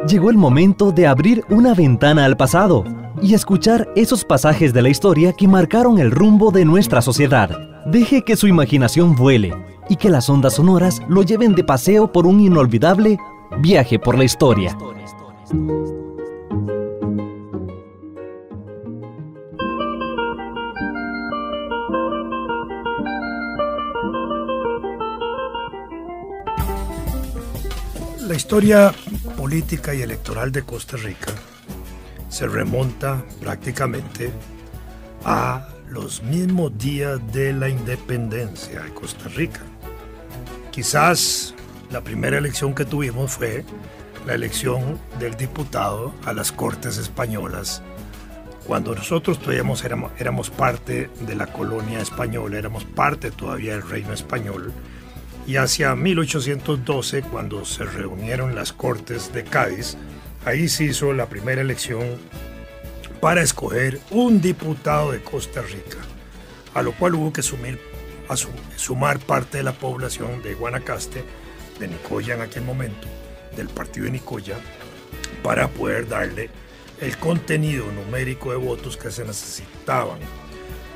Llegó el momento de abrir una ventana al pasado y escuchar esos pasajes de la historia que marcaron el rumbo de nuestra sociedad. Deje que su imaginación vuele y que las ondas sonoras lo lleven de paseo por un inolvidable viaje por la historia. La historia política y electoral de Costa Rica se remonta prácticamente a los mismos días de la independencia de Costa Rica. Quizás la primera elección que tuvimos fue la elección del diputado a las Cortes Españolas, cuando nosotros todavía éramos parte de la colonia española, éramos parte todavía del reino español. Y hacia 1812, cuando se reunieron las Cortes de Cádiz, ahí se hizo la primera elección para escoger un diputado de Costa Rica, a lo cual hubo que sumar parte de la población de Guanacaste, de Nicoya en aquel momento, del partido de Nicoya, para poder darle el contenido numérico de votos que se necesitaban.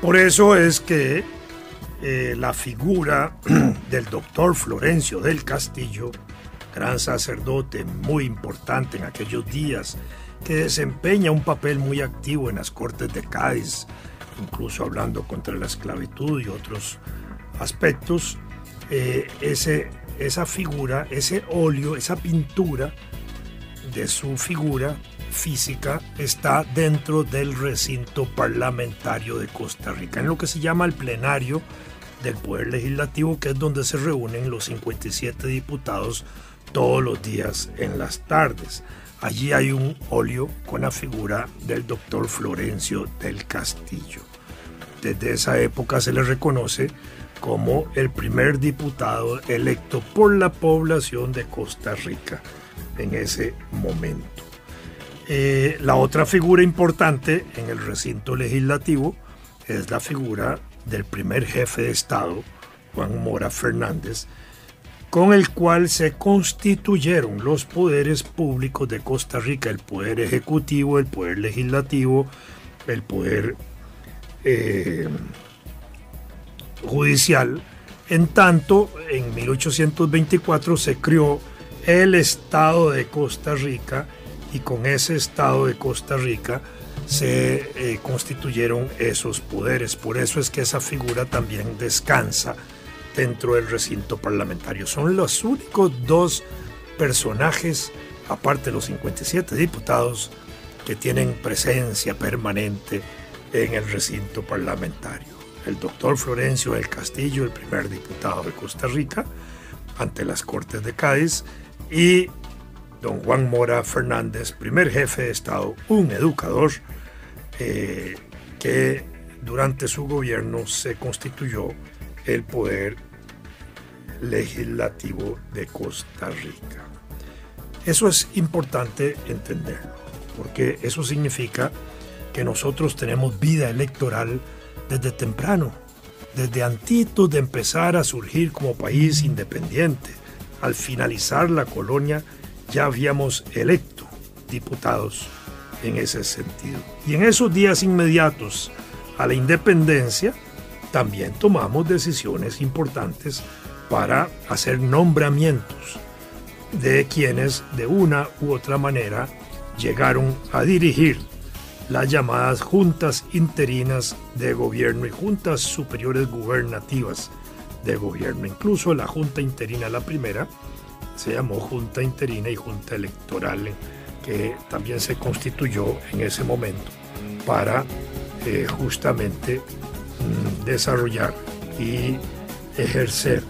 Por eso es que la figura del doctor Florencio del Castillo, gran sacerdote muy importante en aquellos días, que desempeña un papel muy activo en las Cortes de Cádiz, incluso hablando contra la esclavitud y otros aspectos, esa figura, ese óleo, esa pintura de su figura física está dentro del recinto parlamentario de Costa Rica, en lo que se llama el plenario del Poder Legislativo, que es donde se reúnen los 57 diputados todos los días en las tardes. Allí hay un óleo con la figura del doctor Florencio del Castillo. Desde esa época se le reconoce como el primer diputado electo por la población de Costa Rica en ese momento. La otra figura importante en el recinto legislativo es la figura del primer jefe de Estado, Juan Mora Fernández, con el cual se constituyeron los poderes públicos de Costa Rica, el poder ejecutivo, el poder legislativo, el poder judicial. En tanto, en 1824 se creó el Estado de Costa Rica, y con ese Estado de Costa Rica se constituyeron esos poderes. Por eso es que esa figura también descansa dentro del recinto parlamentario. Son los únicos dos personajes, aparte de los 57 diputados, que tienen presencia permanente en el recinto parlamentario. El doctor Florencio del Castillo, el primer diputado de Costa Rica, ante las Cortes de Cádiz, y don Juan Mora Fernández, primer jefe de Estado, un educador, que durante su gobierno se constituyó el poder legislativo de Costa Rica. Eso es importante entenderlo, porque eso significa que nosotros tenemos vida electoral desde temprano, desde antitos de empezar a surgir como país independiente. Al finalizar la colonia ya habíamos electo diputados en ese sentido. Y en esos días inmediatos a la independencia también tomamos decisiones importantes para hacer nombramientos de quienes de una u otra manera llegaron a dirigir las llamadas juntas interinas de gobierno y juntas superiores gubernativas de gobierno. Incluso la junta interina, la primera, se llamó Junta Interina y Junta Electoral, que también se constituyó en ese momento para justamente desarrollar y ejercer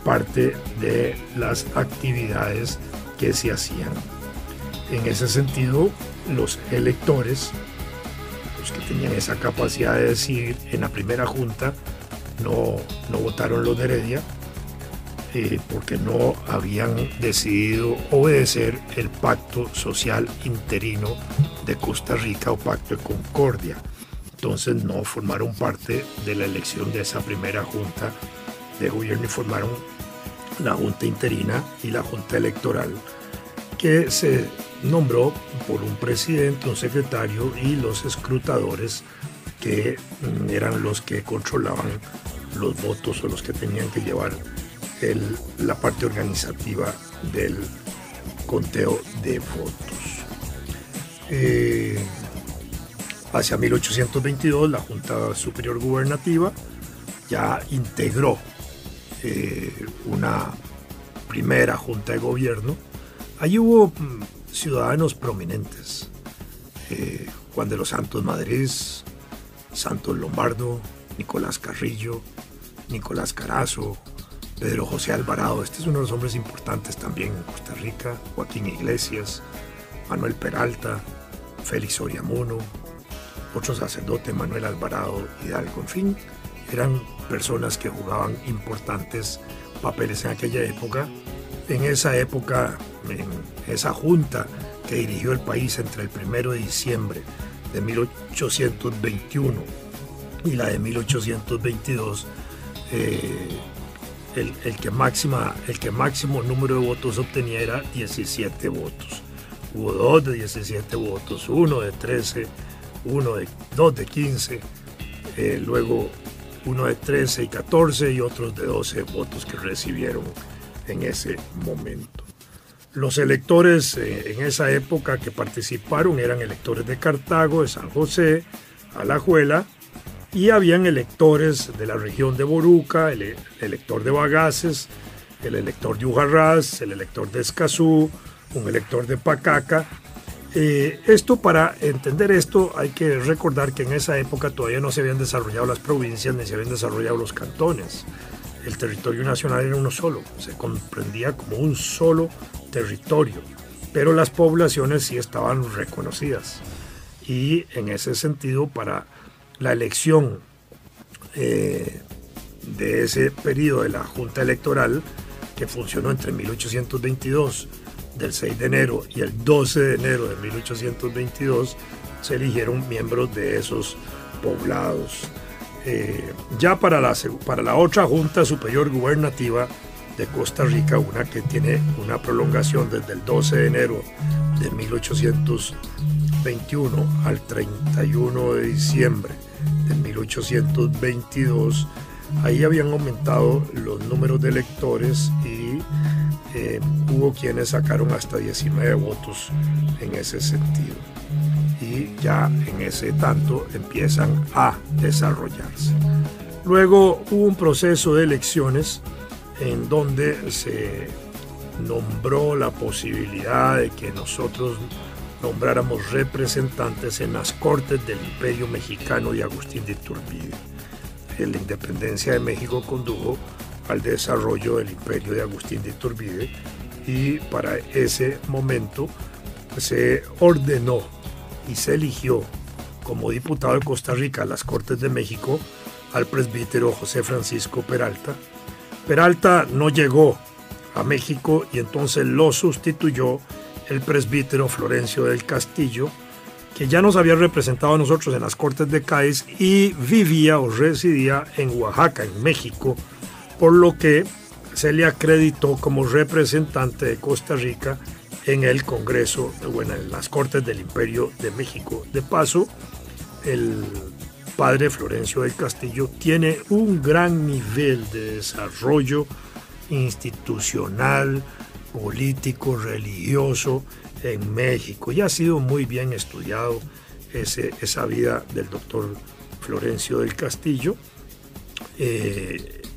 parte de las actividades que se hacían. En ese sentido, los electores, los que tenían esa capacidad de decidir en la primera junta, no votaron los de Heredia, porque no habían decidido obedecer el pacto social interino de Costa Rica o pacto de concordia. Entonces no formaron parte de la elección de esa primera junta de gobierno y formaron la Junta Interina y la Junta Electoral, que se nombró por un presidente, un secretario y los escrutadores, que eran los que controlaban los votos o los que tenían que llevar la parte organizativa del conteo de votos. Hacia 1822 la Junta Superior Gubernativa ya integró una primera junta de gobierno. Allí hubo ciudadanos prominentes: Juan de los Santos Madrid, Santos Lombardo, Nicolás Carrillo, Nicolás Carazo, Pedro José Alvarado. Este es uno de los hombres importantes también en Costa Rica. Joaquín Iglesias, Manuel Peralta, Félix Oriamuno, otro sacerdote, Manuel Alvarado Hidalgo. En fin, eran personas que jugaban importantes papeles en aquella época. En esa época, en esa junta que dirigió el país entre el 1 de diciembre de 1821 y la de 1822, el que máximo número de votos obtenía era 17 votos. Hubo 2 de 17 votos, 1 de 13, 2 de 15, luego 1 de 13 y 14 y otros de 12 votos que recibieron en ese momento. Los electores en esa época que participaron eran electores de Cartago, de San José, Alajuela, y habían electores de la región de Boruca, el elector de Bagaces, el elector de Ujarrás, el elector de Escazú, un elector de Pacaca. Para entender esto hay que recordar que en esa época todavía no se habían desarrollado las provincias ni se habían desarrollado los cantones. El territorio nacional era uno solo, se comprendía como un solo territorio, pero las poblaciones sí estaban reconocidas. Y en ese sentido, para la elección de ese periodo de la Junta Electoral, que funcionó entre 1822, del 6 de enero y el 12 de enero de 1822, se eligieron miembros de esos poblados. Ya para la otra Junta Superior Gubernativa de Costa Rica, una que tiene una prolongación desde el 12 de enero de 1821 al 31 de diciembre de 1822, ahí habían aumentado los números de electores y hubo quienes sacaron hasta 19 votos en ese sentido. Y ya en ese tanto empiezan a desarrollarse. Luego hubo un proceso de elecciones en donde se nombró la posibilidad de que nosotros nombráramos representantes en las Cortes del Imperio Mexicano de Agustín de Iturbide. La independencia de México condujo al desarrollo del imperio de Agustín de Iturbide, y para ese momento se ordenó y se eligió como diputado de Costa Rica a las Cortes de México al presbítero José Francisco Peralta. Peralta no llegó a México y entonces lo sustituyó el presbítero Florencio del Castillo, que ya nos había representado a nosotros en las Cortes de Cádiz y vivía o residía en Oaxaca, en México, por lo que se le acreditó como representante de Costa Rica en el Congreso, en las Cortes del Imperio de México. De paso, el padre Florencio del Castillo tiene un gran nivel de desarrollo institucional, político, religioso en México, y ha sido muy bien estudiado esa vida del doctor Florencio del Castillo,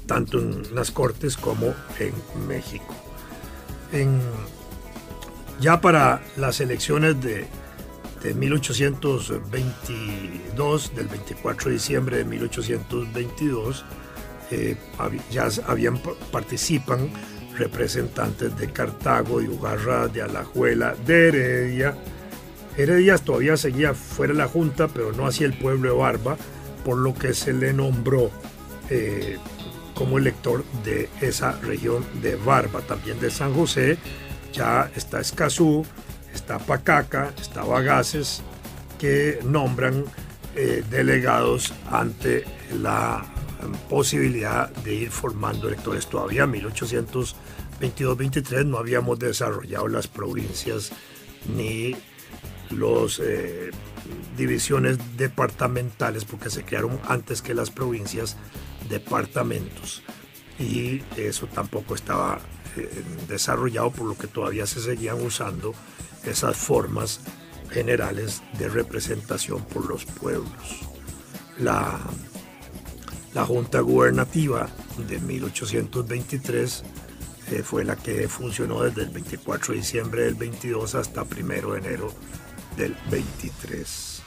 tanto en las Cortes como en México. Ya para las elecciones de 1822, del 24 de diciembre de 1822, participan representantes de Cartago, de Ugarra, de Alajuela, de Heredia. Heredia todavía seguía fuera de la Junta, pero no hacia el pueblo de Barba, por lo que se le nombró como elector de esa región de Barba. También de San José ya está Escazú, está Pacaca, está Bagaces, que nombran delegados ante la posibilidad de ir formando electores. Todavía en 1822-23 no habíamos desarrollado las provincias ni las divisiones departamentales, porque se crearon antes que las provincias departamentos, y eso tampoco estaba desarrollado, por lo que todavía se seguían usando esas formas generales de representación por los pueblos. La Junta Gubernativa de 1823 fue la que funcionó desde el 24 de diciembre del 22 hasta 1 de enero del 23.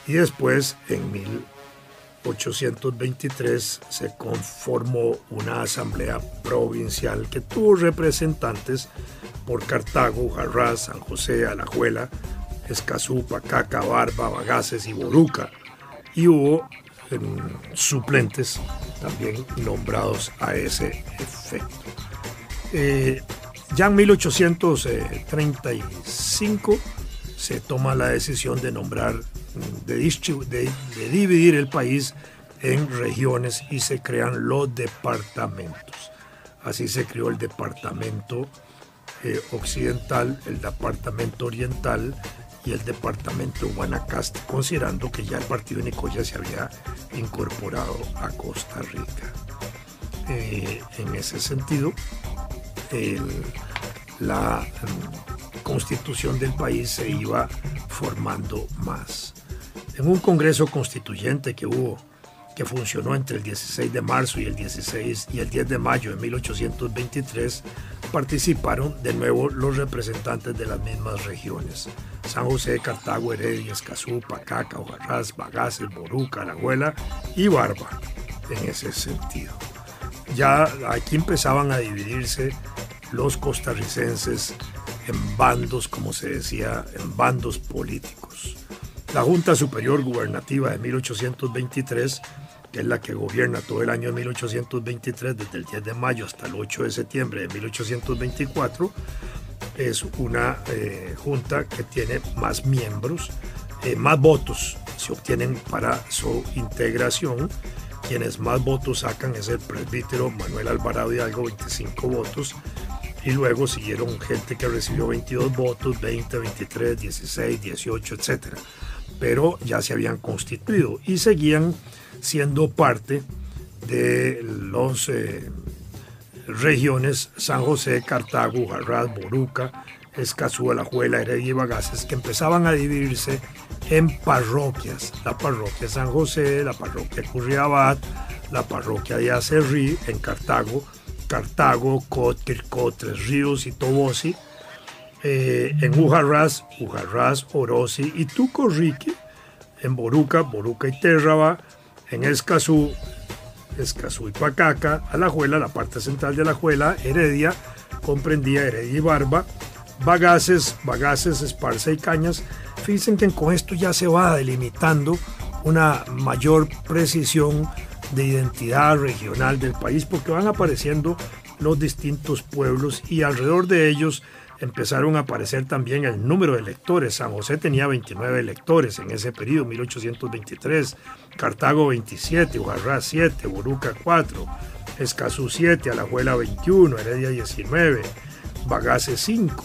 Y después, en 1823, se conformó una asamblea provincial que tuvo representantes por Cartago, Ujarrás, San José, Alajuela, Escazú, Pacaca, Barba, Bagaces y Boruca. Y hubo suplentes también nombrados a ese efecto. Ya en 1835 se toma la decisión de nombrar, de dividir el país en regiones y se crean los departamentos. Así se creó el departamento occidental, el departamento oriental y el departamento Guanacaste, considerando que ya el partido de Nicoya se había incorporado a Costa Rica. En ese sentido, la constitución del país se iba formando más. En un congreso constituyente que funcionó entre el 16 de marzo y el 10 de mayo de 1823, participaron de nuevo los representantes de las mismas regiones: San José, Cartago, Heredia, Escazú, Pacaca, Ujarrás, Bagaces, Boruca, Alajuela y Barba. En ese sentido, ya aquí empezaban a dividirse los costarricenses en bandos, como se decía, en bandos políticos. La Junta Superior Gubernativa de 1823, que es la que gobierna todo el año de 1823, desde el 10 de mayo hasta el 8 de septiembre de 1824, es una junta que tiene más miembros, más votos se obtienen para su integración. Quienes más votos sacan es el presbítero Manuel Alvarado Hidalgo, 25 votos, y luego siguieron gente que recibió 22 votos, 20, 23, 16, 18, etc. Pero ya se habían constituido y seguían siendo parte de las regiones San José, Cartago, Ujarrás, Boruca, Escazú, Alajuela, Heredia y Bagaces, que empezaban a dividirse en parroquias. La parroquia San José, la parroquia Curriabat, la parroquia de Acerrí en Cartago, Cot, Quircó, Tres Ríos y Tobosi. En Ujarrás, Orosi y Tucorrique. En Boruca y Térraba. En Escazú y Pacaca. Alajuela, la parte central de Alajuela. Heredia, comprendía Heredia y Barba. Bagaces, Esparza y Cañas. Fíjense que con esto ya se va delimitando una mayor precisión de identidad regional del país, porque van apareciendo los distintos pueblos y alrededor de ellos empezaron a aparecer también el número de electores. San José tenía 29 electores en ese periodo, 1823, Cartago 27, Ujarrás 7, Boruca 4, Escazú 7, Alajuela 21, Heredia 19, Bagaces 5.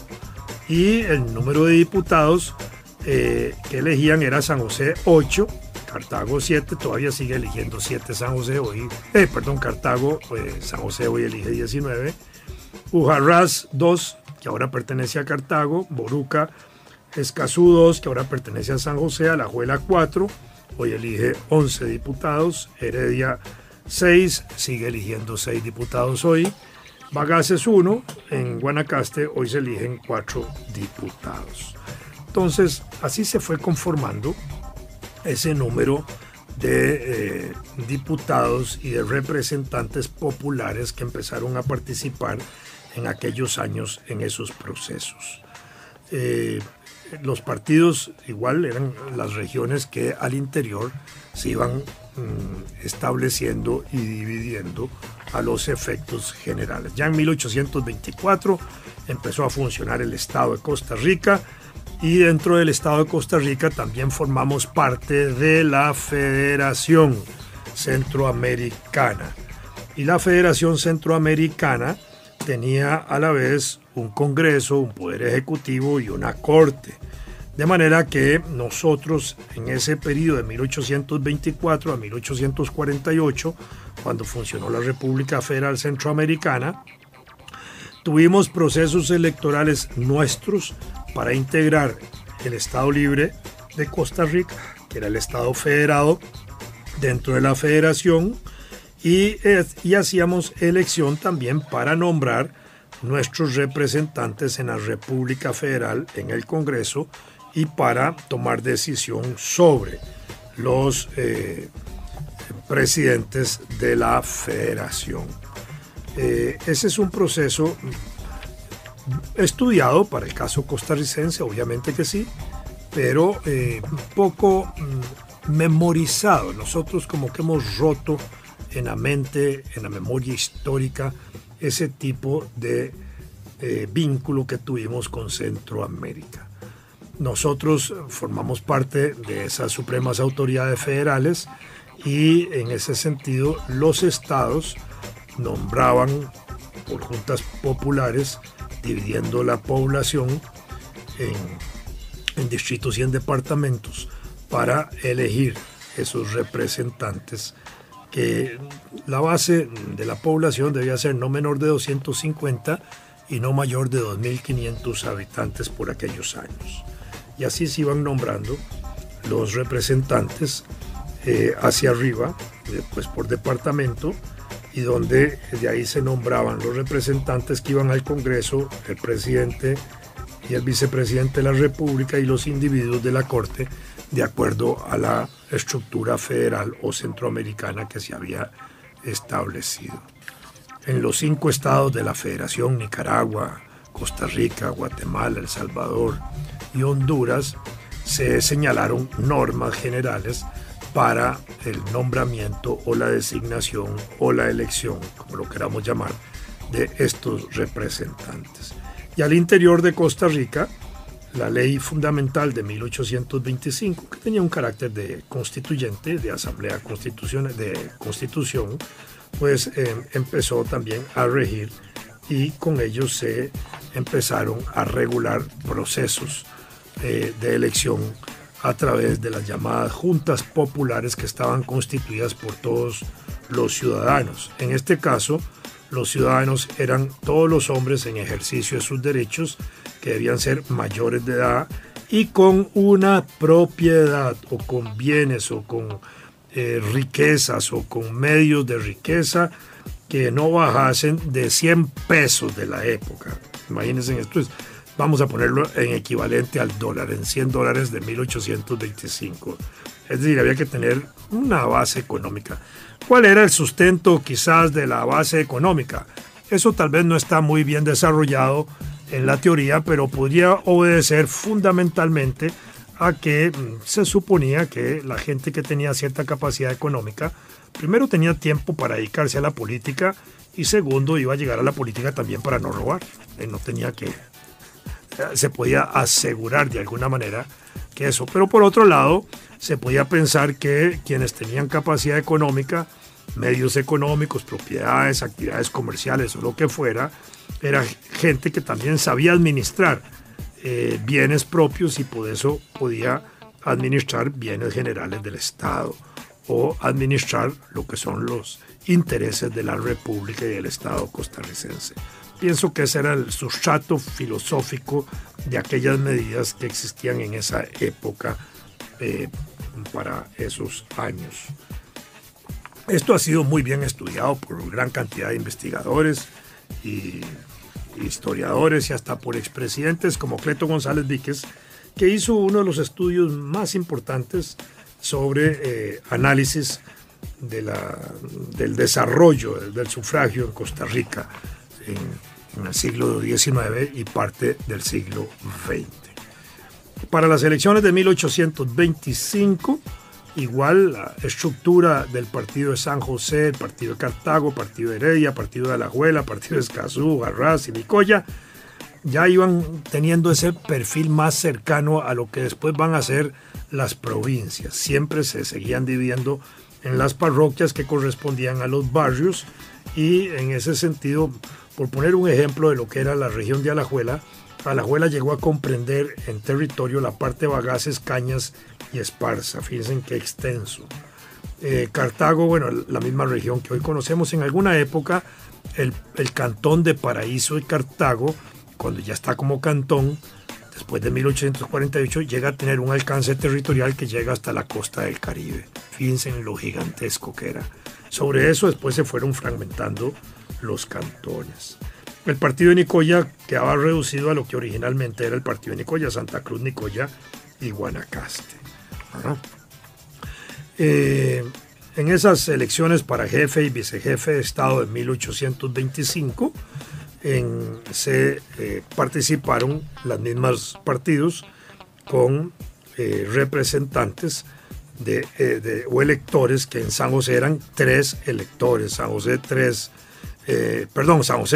Y el número de diputados que elegían era San José 8, Cartago 7, todavía sigue eligiendo 7 San José hoy, Cartago, San José hoy elige 19, Ujarrás 2, que ahora pertenece a Cartago, Boruca, Escazú 2, que ahora pertenece a San José, Alajuela 4, hoy elige 11 diputados, Heredia 6, sigue eligiendo 6 diputados hoy, Bagaces 1, en Guanacaste hoy se eligen 4 diputados. Entonces, así se fue conformando ese número de diputados y de representantes populares que empezaron a participar en aquellos años en esos procesos. Los partidos igual eran las regiones que al interior se iban estableciendo y dividiendo a los efectos generales. Ya en 1824 empezó a funcionar el Estado de Costa Rica, y dentro del Estado de Costa Rica también formamos parte de la Federación. Centroamericana. Y la Federación Centroamericana tenía a la vez un Congreso, un Poder Ejecutivo y una Corte. De manera que nosotros en ese periodo de 1824 a 1848, cuando funcionó la República Federal Centroamericana, tuvimos procesos electorales nuestros para integrar el Estado Libre de Costa Rica, que era el Estado federado dentro de la Federación, y hacíamos elección también para nombrar nuestros representantes en la República Federal en el Congreso y para tomar decisión sobre los presidentes de la Federación. Ese es un proceso estudiado para el caso costarricense, obviamente que sí, pero poco memorizado. Nosotros como que hemos roto en la mente, en la memoria histórica, ese tipo de vínculo que tuvimos con Centroamérica. Nosotros formamos parte de esas supremas autoridades federales y en ese sentido los estados nombraban por juntas populares, dividiendo la población en distritos y en departamentos para elegir esos representantes, que la base de la población debía ser no menor de 250 y no mayor de 2.500 habitantes por aquellos años. Y así se iban nombrando los representantes hacia arriba, después por departamento, y donde de ahí se nombraban los representantes que iban al Congreso, el presidente y el vicepresidente de la República y los individuos de la Corte, de acuerdo a la estructura federal o centroamericana que se había establecido. En los 5 estados de la Federación, Nicaragua, Costa Rica, Guatemala, El Salvador y Honduras, se señalaron normas generales para el nombramiento o la designación o la elección, como lo queramos llamar, de estos representantes. Y al interior de Costa Rica, la ley fundamental de 1825, que tenía un carácter de constituyente, de asamblea de constitución, pues empezó también a regir, y con ellos se empezaron a regular procesos de elección a través de las llamadas juntas populares que estaban constituidas por todos los ciudadanos. En este caso, los ciudadanos eran todos los hombres en ejercicio de sus derechos, que debían ser mayores de edad y con una propiedad o con bienes o con riquezas o con medios de riqueza que no bajasen de 100 pesos de la época. Imagínense esto, vamos a ponerlo en equivalente al dólar, en $100 de 1825. Es decir, había que tener una base económica. ¿Cuál era el sustento quizás de la base económica? Eso tal vez no está muy bien desarrollado en la teoría, pero podría obedecer fundamentalmente a que se suponía que la gente que tenía cierta capacidad económica, primero tenía tiempo para dedicarse a la política y segundo iba a llegar a la política también para no robar. No tenía que... Se podía asegurar de alguna manera que eso. Pero por otro lado, se podía pensar que quienes tenían capacidad económica, medios económicos, propiedades, actividades comerciales o lo que fuera, era gente que también sabía administrar bienes propios y por eso podía administrar bienes generales del Estado o administrar lo que son los intereses de la República y del Estado costarricense. Pienso que ese era el sustrato filosófico de aquellas medidas que existían en esa época para esos años. Esto ha sido muy bien estudiado por gran cantidad de investigadores y historiadores y hasta por expresidentes como Cleto González Víquez, que hizo uno de los estudios más importantes sobre análisis del desarrollo del sufragio en Costa Rica en el siglo XIX y parte del siglo XX. Para las elecciones de 1825, igual la estructura del partido de San José, el partido de Cartago, partido de Heredia, partido de Alajuela, partido de Escazú, Garras y Nicoya, ya iban teniendo ese perfil más cercano a lo que después van a ser las provincias. Siempre se seguían dividiendo en las parroquias que correspondían a los barrios, y en ese sentido, por poner un ejemplo de lo que era la región de Alajuela, Alajuela llegó a comprender en territorio la parte de Bagaces, Cañas y Esparza. Fíjense qué extenso. Cartago, bueno, la misma región que hoy conocemos. En alguna época el cantón de Paraíso y Cartago, cuando ya está como cantón, después de 1848, llega a tener un alcance territorial que llega hasta la costa del Caribe. Fíjense en lo gigantesco que era. Sobre eso después se fueron fragmentando los cantones. El partido de Nicoya quedaba reducido a lo que originalmente era el partido de Nicoya: Santa Cruz, Nicoya y Guanacaste. En esas elecciones para jefe y vicejefe de Estado de 1825 se participaron los mismos partidos con representantes o electores, que en San José eran 3 electores, San José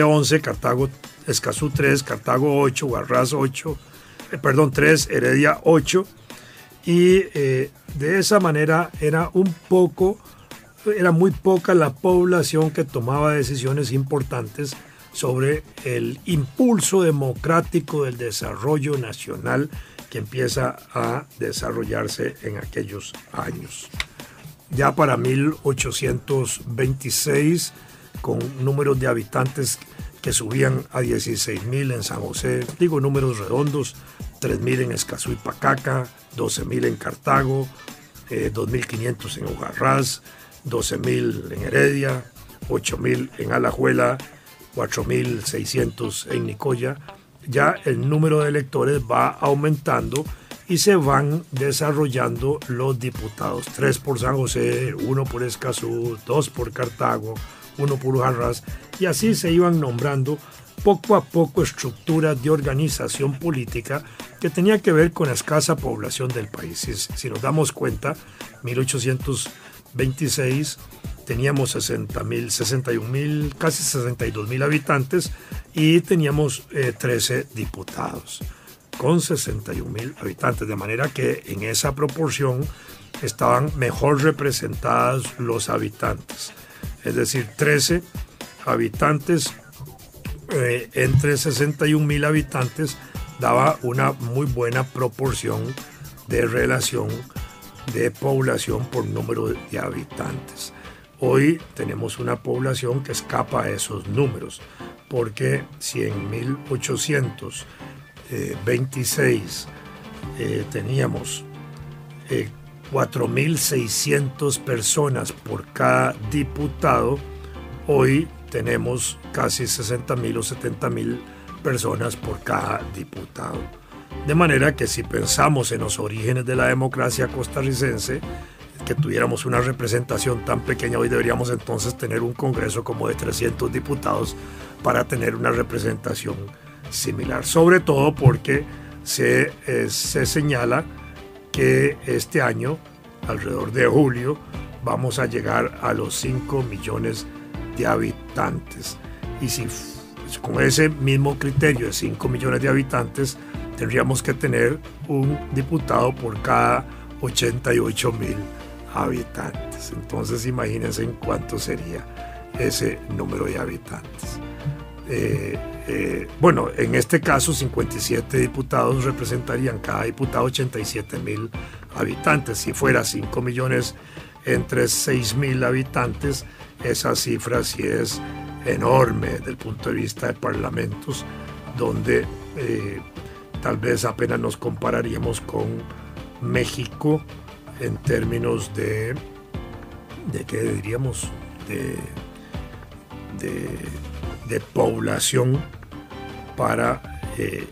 11, Cartago, Escazú 3, Cartago 8, Huaraz 3, Heredia 8, y de esa manera era muy poca la población que tomaba decisiones importantes sobre el impulso democrático del desarrollo nacional que empieza a desarrollarse en aquellos años. Ya para 1826, con números de habitantes que subían a 16,000 en San José, digo números redondos, 3,000 en Escazú y Pacaca, 12,000 en Cartago, 2,500 en Huaraz, 12,000 en Heredia, 8,000 en Alajuela, 4,600 en Nicoya. Ya el número de electores va aumentando y se van desarrollando los diputados: 3 por San José, 1 por Escazú, 2 por Cartago, 1 por Huaraz, y así se iban nombrando poco a poco estructuras de organización política que tenía que ver con la escasa población del país. Si nos damos cuenta, 1826 teníamos 61,000, casi 62,000 habitantes, y teníamos 13 diputados con 61,000 habitantes, de manera que en esa proporción estaban mejor representados los habitantes. Es decir, 13 habitantes entre 61,000 habitantes daba una muy buena proporción de relación de población por número de habitantes. Hoy tenemos una población que escapa a esos números, porque si en 1826 teníamos 4,600 personas por cada diputado, hoy tenemos casi 60,000 o 70,000 personas por cada diputado. De manera que si pensamos en los orígenes de la democracia costarricense, que tuviéramos una representación tan pequeña, hoy deberíamos entonces tener un congreso como de 300 diputados para tener una representación similar. Sobre todo porque se señala que este año, alrededor de julio, vamos a llegar a los 5 millones de habitantes. Y si con ese mismo criterio de 5 millones de habitantes, tendríamos que tener un diputado por cada 88,000 habitantes. Entonces imagínense en cuánto sería ese número de habitantes. Bueno, en este caso 57 diputados representarían cada diputado 87,000 habitantes. Si fuera 5 millones entre 6,000 habitantes, esa cifra sí es enorme desde el punto de vista de parlamentos, donde tal vez apenas nos compararíamos con México en términos de ¿qué diríamos? De población, para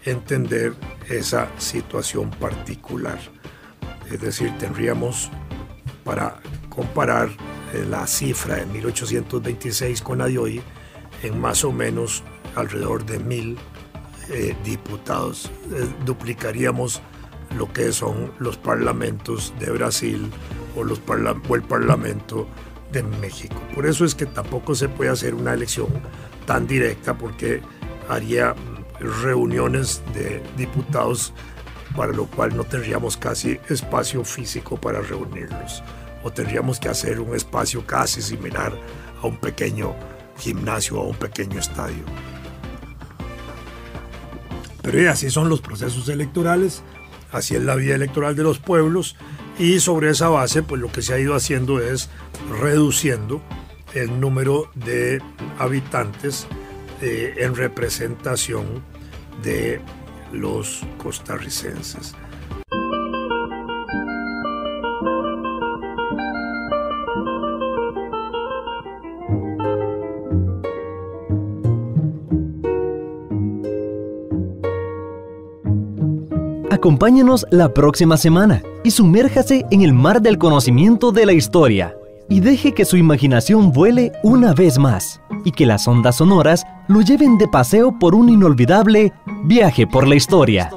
entender esa situación particular. Es decir, tendríamos, para comparar la cifra de 1826 con la de hoy, en más o menos alrededor de 1,000 diputados. Duplicaríamos lo que son los parlamentos de Brasil o el Parlamento de México. Por eso es que tampoco se puede hacer una elección tan directa, porque haría reuniones de diputados, para lo cual no tendríamos casi espacio físico para reunirlos. o tendríamos que hacer un espacio casi similar a un pequeño gimnasio o a un pequeño estadio. Pero así son los procesos electorales, así es la vida electoral de los pueblos, y sobre esa base pues lo que se ha ido haciendo es reduciendo el número de habitantes en representación de los costarricenses. Acompáñenos la próxima semana y sumérjase en el mar del conocimiento de la historia y deje que su imaginación vuele una vez más y que las ondas sonoras lo lleven de paseo por un inolvidable viaje por la historia.